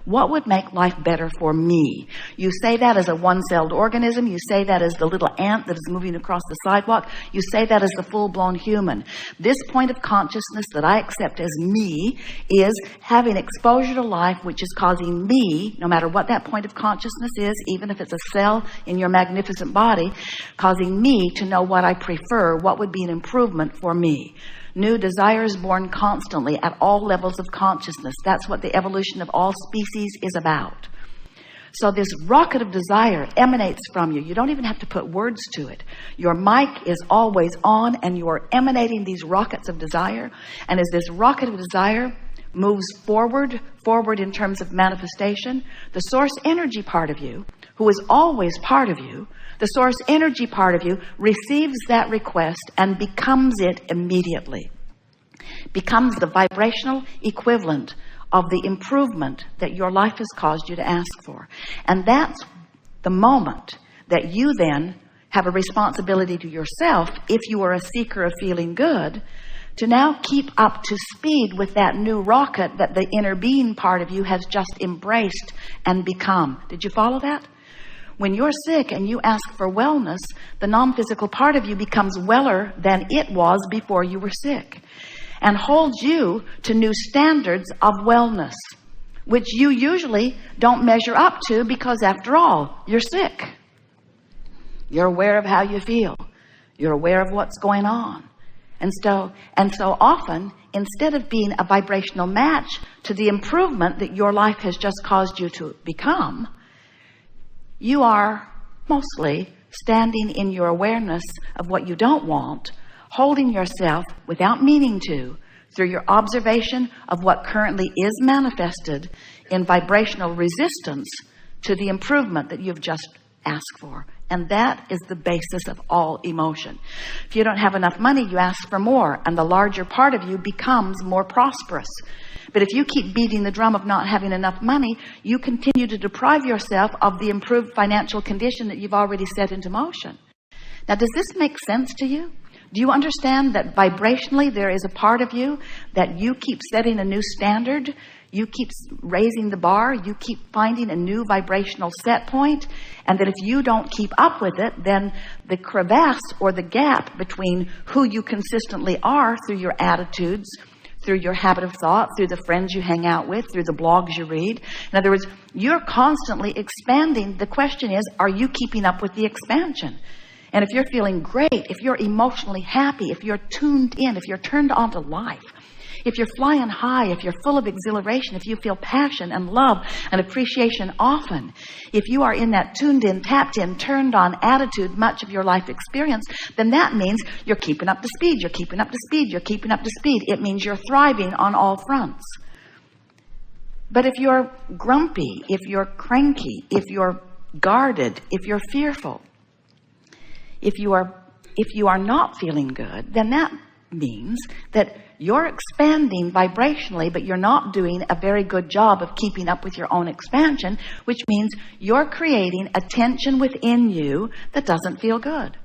What would make life better for me? You say that as a one-celled organism. You say that as the little ant that is moving across the sidewalk. You say that as the full-blown human. This point of consciousness that I accept as me is having exposure to life, which is causing me, no matter what that point of consciousness is, even if it's a cell in your magnificent body, causing me to know what I prefer, what would be an improvement for me. New desires born constantly at all levels of consciousness. That's what the evolution of all species is about. So this rocket of desire emanates from you. You don't even have to put words to it. Your mic is always on and you are emanating these rockets of desire. And as this rocket of desire moves forward in terms of manifestation, the source energy part of you, who is always part of you, the source energy part of you receives that request and becomes it immediately. Becomes the vibrational equivalent of the improvement that your life has caused you to ask for. And that's the moment that you then have a responsibility to yourself, if you are a seeker of feeling good, to now keep up to speed with that new rocket that the inner being part of you has just embraced and become. Did you follow that? When you're sick and you ask for wellness, the non-physical part of you becomes weller than it was before you were sick, and holds you to new standards of wellness, which you usually don't measure up to, because after all, you're sick. You're aware of how you feel. You're aware of what's going on. And so often, instead of being a vibrational match to the improvement that your life has just caused you to become, you are mostly standing in your awareness of what you don't want, holding yourself without meaning to, through your observation of what currently is manifested in vibrational resistance to the improvement that you've just asked for. And that is the basis of all emotion. If you don't have enough money, you ask for more, and the larger part of you becomes more prosperous. But if you keep beating the drum of not having enough money, you continue to deprive yourself of the improved financial condition that you've already set into motion. Now, does this make sense to you? Do you understand that vibrationally there is a part of you that you keep setting a new standard? You keep raising the bar. You keep finding a new vibrational set point. And that if you don't keep up with it, then the crevasse or the gap between who you consistently are through your attitudes, through your habit of thought, through the friends you hang out with, through the blogs you read. In other words, you're constantly expanding. The question is, are you keeping up with the expansion? And if you're feeling great, if you're emotionally happy, if you're tuned in, if you're turned on to life, if you're flying high, if you're full of exhilaration, if you feel passion and love and appreciation often, if you are in that tuned in, tapped in, turned on attitude much of your life experience, then that means you're keeping up to speed, you're keeping up to speed, you're keeping up to speed. It means you're thriving on all fronts. But if you're grumpy, if you're cranky, if you're guarded, if you're fearful, if you are not feeling good, then that means that you're expanding vibrationally, but you're not doing a very good job of keeping up with your own expansion, which means you're creating a tension within you that doesn't feel good.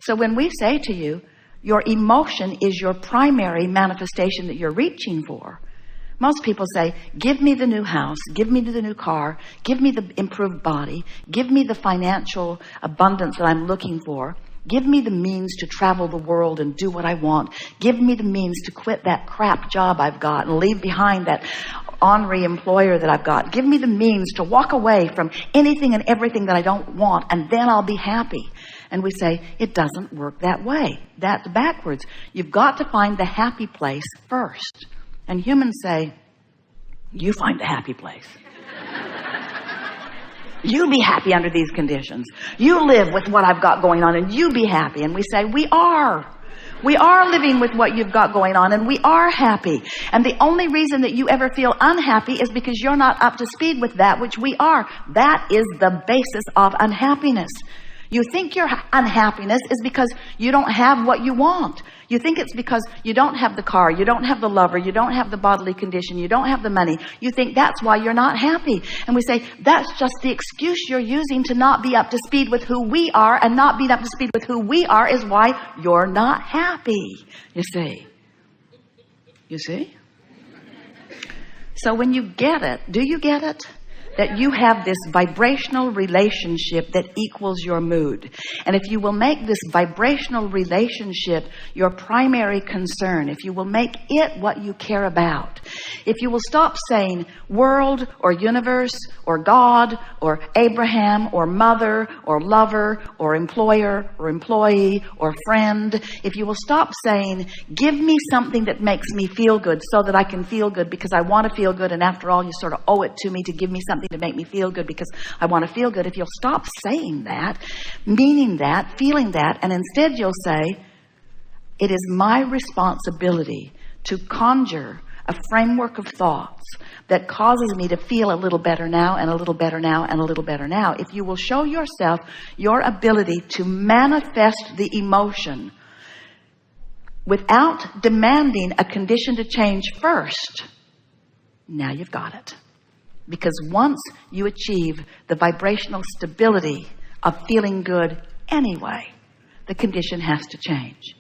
So when we say to you, your emotion is your primary manifestation that you're reaching for, most people say, give me the new house, give me the new car, give me the improved body, give me the financial abundance that I'm looking for, give me the means to travel the world and do what I want, give me the means to quit that crap job I've got and leave behind that ornery employer that I've got, give me the means to walk away from anything and everything that I don't want, and then I'll be happy. And we say, it doesn't work that way. That's backwards. You've got to find the happy place first. And humans say, you find the happy place. You be happy under these conditions. You live with what I've got going on and you be happy. And we say, we are. We are living with what you've got going on and we are happy. And the only reason that you ever feel unhappy is because you're not up to speed with that which we are. That is the basis of unhappiness. You think your unhappiness is because you don't have what you want. You think it's because you don't have the car, you don't have the lover, you don't have the bodily condition, you don't have the money. You think that's why you're not happy. And we say, that's just the excuse you're using to not be up to speed with who we are, and not being up to speed with who we are is why you're not happy. You see? You see? So when you get it, do you get it? That you have this vibrational relationship that equals your mood. And if you will make this vibrational relationship your primary concern, if you will make it what you care about, if you will stop saying world or universe or God or Abraham or mother or lover or employer or employee or friend, if you will stop saying, give me something that makes me feel good so that I can feel good because I want to feel good, and after all, you sort of owe it to me to give me something to make me feel good because I want to feel good. If you'll stop saying that, meaning that, feeling that, and instead you'll say, it is my responsibility to conjure a framework of thoughts that causes me to feel a little better now and a little better now and a little better now. If you will show yourself your ability to manifest the emotion without demanding a condition to change first, now you've got it. Because once you achieve the vibrational stability of feeling good anyway, the condition has to change.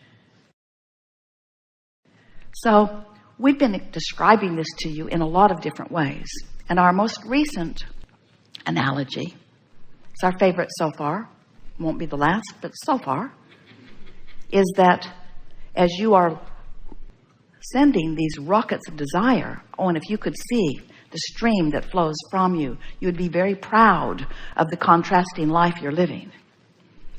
So we've been describing this to you in a lot of different ways. And our most recent analogy, it's our favorite so far, won't be the last, but so far, is that as you are sending these rockets of desire, and if you could see the stream that flows from you, you would be very proud of the contrasting life you're living.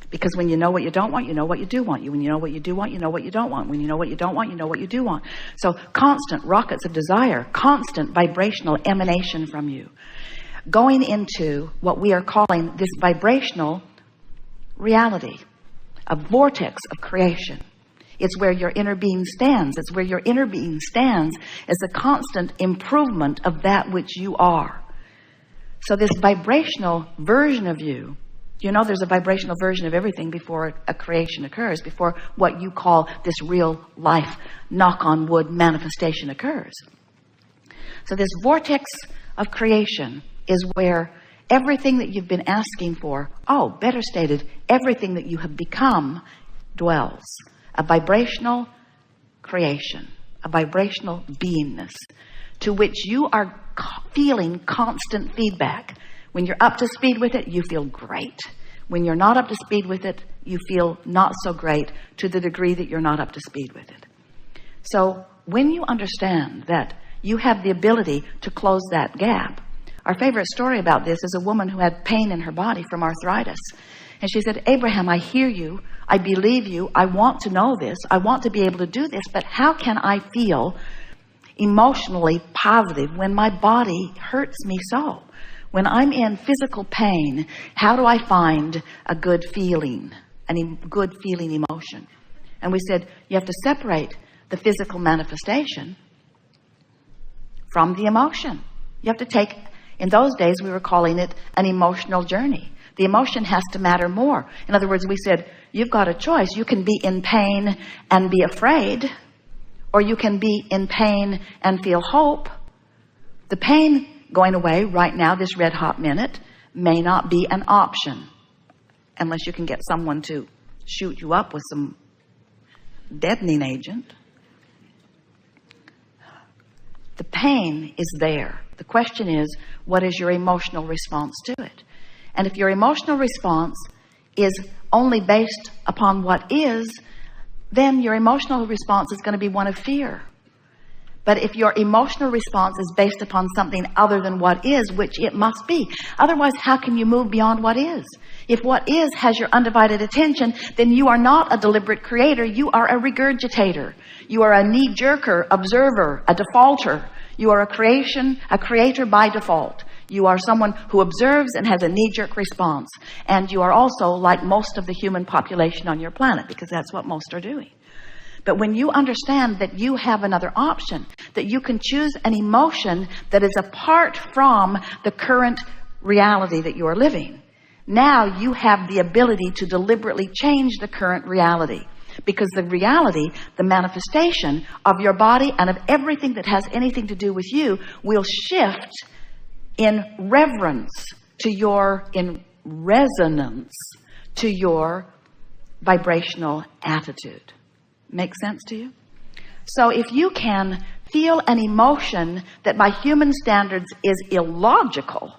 Because when you know what you don't want, you know what you do want. When you know what you do want, you know what you don't want. When you know what you don't want, you know what you do want. So constant rockets of desire, constant vibrational emanation from you, going into what we are calling this vibrational reality, a vortex of creation. It's where your inner being stands. It's where your inner being stands as a constant improvement of that which you are. So this vibrational version of you, you know there's a vibrational version of everything before a creation occurs, before what you call this real life, knock on wood, manifestation occurs. So this vortex of creation is where everything that you've been asking for, better stated, everything that you have become dwells. A vibrational creation, a vibrational beingness to which you are feeling constant feedback. When you're up to speed with it, you feel great. When you're not up to speed with it, you feel not so great to the degree that you're not up to speed with it. So when you understand that you have the ability to close that gap, our favorite story about this is a woman who had pain in her body from arthritis. And she said, Abraham, I hear you. I believe you. I want to know this. I want to be able to do this. But how can I feel emotionally positive when my body hurts me so? When I'm in physical pain, how do I find a good feeling, good feeling emotion? And we said, you have to separate the physical manifestation from the emotion. You have to take, in those days, we were calling it an emotional journey. The emotion has to matter more. In other words, we said, you've got a choice. You can be in pain and be afraid, or you can be in pain and feel hope. The pain going away right now, this red hot minute, may not be an option unless you can get someone to shoot you up with some deadening agent. The pain is there. The question is, what is your emotional response to it? And if your emotional response is only based upon what is, then your emotional response is going to be one of fear. But if your emotional response is based upon something other than what is, which it must be, otherwise how can you move beyond what is? If what is has your undivided attention, then you are not a deliberate creator. You are a regurgitator. You are a knee-jerker, observer, a defaulter. You are a creator by default. You are someone who observes and has a knee-jerk response. And you are also like most of the human population on your planet, because that's what most are doing. But when you understand that you have another option, that you can choose an emotion that is apart from the current reality that you are living, now you have the ability to deliberately change the current reality. Because the reality, the manifestation of your body and of everything that has anything to do with you will shift in reverence to in resonance to your vibrational attitude. Make sense to you? So if you can feel an emotion that by human standards is illogical,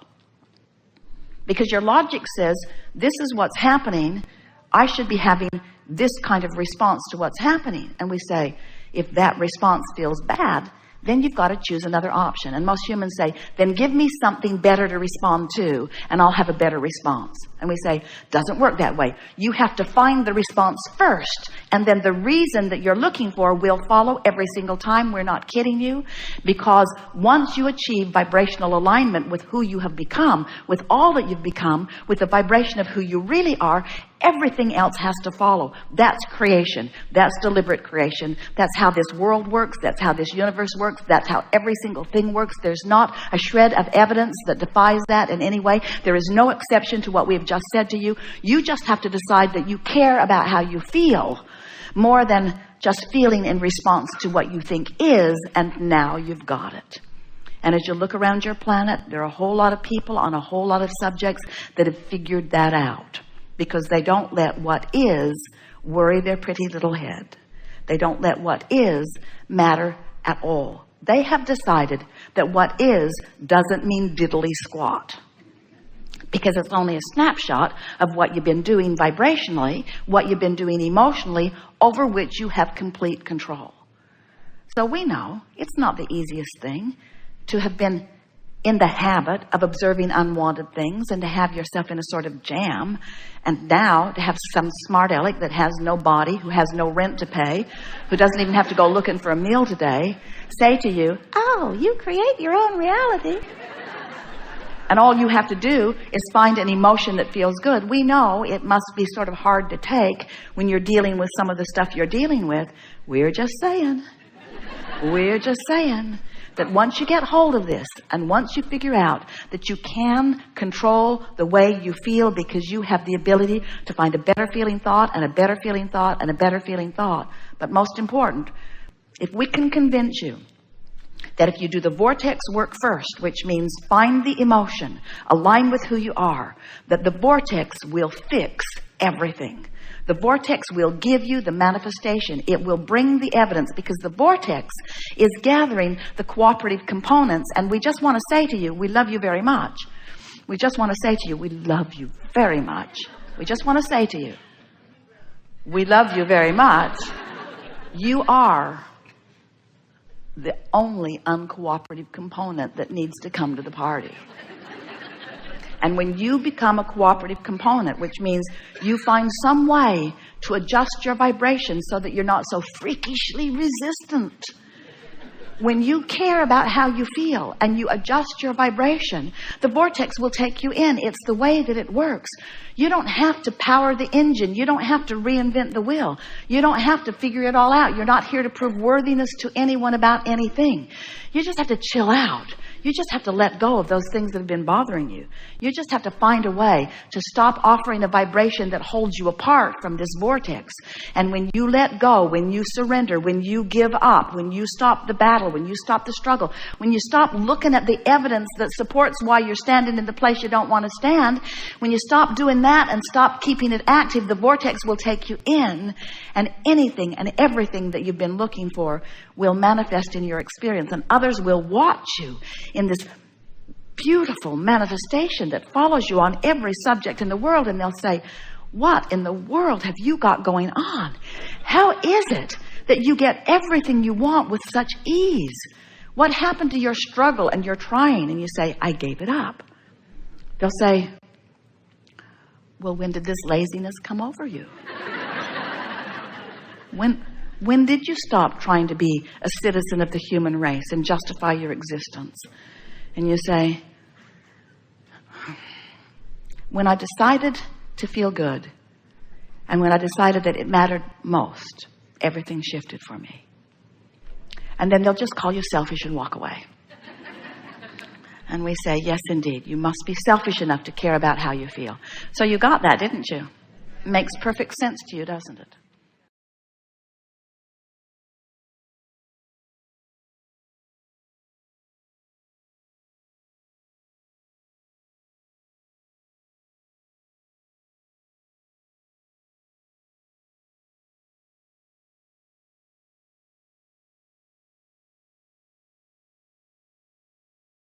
because your logic says, this is what's happening, I should be having this kind of response to what's happening. And we say, if that response feels bad, then you've got to choose another option. And most humans say, then give me something better to respond to, and I'll have a better response. And we say, doesn't work that way. You have to find the response first, and then the reason that you're looking for will follow every single time. We're not kidding you, because once you achieve vibrational alignment with who you have become, with all that you've become, with the vibration of who you really are, everything else has to follow. That's creation. That's deliberate creation. That's how this world works. That's how this universe works. That's how every single thing works. There's not a shred of evidence that defies that in any way. There is no exception to what we have just said to you. You just have to decide that you care about how you feel more than just feeling in response to what you think is, and now you've got it. And as you look around your planet, there are a whole lot of people on a whole lot of subjects that have figured that out, because they don't let what is worry their pretty little head. They don't let what is matter at all. They have decided that what is doesn't mean diddly squat, because it's only a snapshot of what you've been doing vibrationally, what you've been doing emotionally, over which you have complete control. So we know it's not the easiest thing to have been in the habit of observing unwanted things and to have yourself in a sort of jam, and now to have some smart aleck that has no body, who has no rent to pay, who doesn't even have to go looking for a meal today, say to you, oh, you create your own reality. And all you have to do is find an emotion that feels good. We know it must be sort of hard to take when you're dealing with some of the stuff you're dealing with. We're just saying that once you get hold of this, and once you figure out that you can control the way you feel, because you have the ability to find a better feeling thought and a better feeling thought and a better feeling thought. But most important, if we can convince you that if you do the vortex work first, which means find the emotion, align with who you are, that the vortex will fix everything. The vortex will give you the manifestation. It will bring the evidence, because the vortex is gathering the cooperative components. And we just want to say to you, we love you very much. We just want to say to you, we love you very much. We just want to say to you, we love you very much. You are the only uncooperative component that needs to come to the party. And when you become a cooperative component, which means you find some way to adjust your vibration so that you're not so freakishly resistant, when you care about how you feel and you adjust your vibration, the vortex will take you in. It's the way that it works. You don't have to power the engine. You don't have to reinvent the wheel. You don't have to figure it all out. You're not here to prove worthiness to anyone about anything. You just have to chill out. You just have to let go of those things that have been bothering you. You just have to find a way to stop offering a vibration that holds you apart from this vortex. And when you let go, when you surrender, when you give up, when you stop the battle, when you stop the struggle, when you stop looking at the evidence that supports why you're standing in the place you don't want to stand, when you stop doing that and stop keeping it active, the vortex will take you in, and anything and everything that you've been looking for will manifest in your experience, and others will watch you in this beautiful manifestation that follows you on every subject in the world, and they'll say, what in the world have you got going on? How is it that you get everything you want with such ease? What happened to your struggle and your trying? And you say, I gave it up. They'll say, well, when did this laziness come over you? When did you stop trying to be a citizen of the human race and justify your existence? And you say, when I decided to feel good, and when I decided that it mattered most, everything shifted for me. And then they'll just call you selfish and walk away. And we say, yes, indeed, you must be selfish enough to care about how you feel. So you got that, didn't you? Makes perfect sense to you, doesn't it?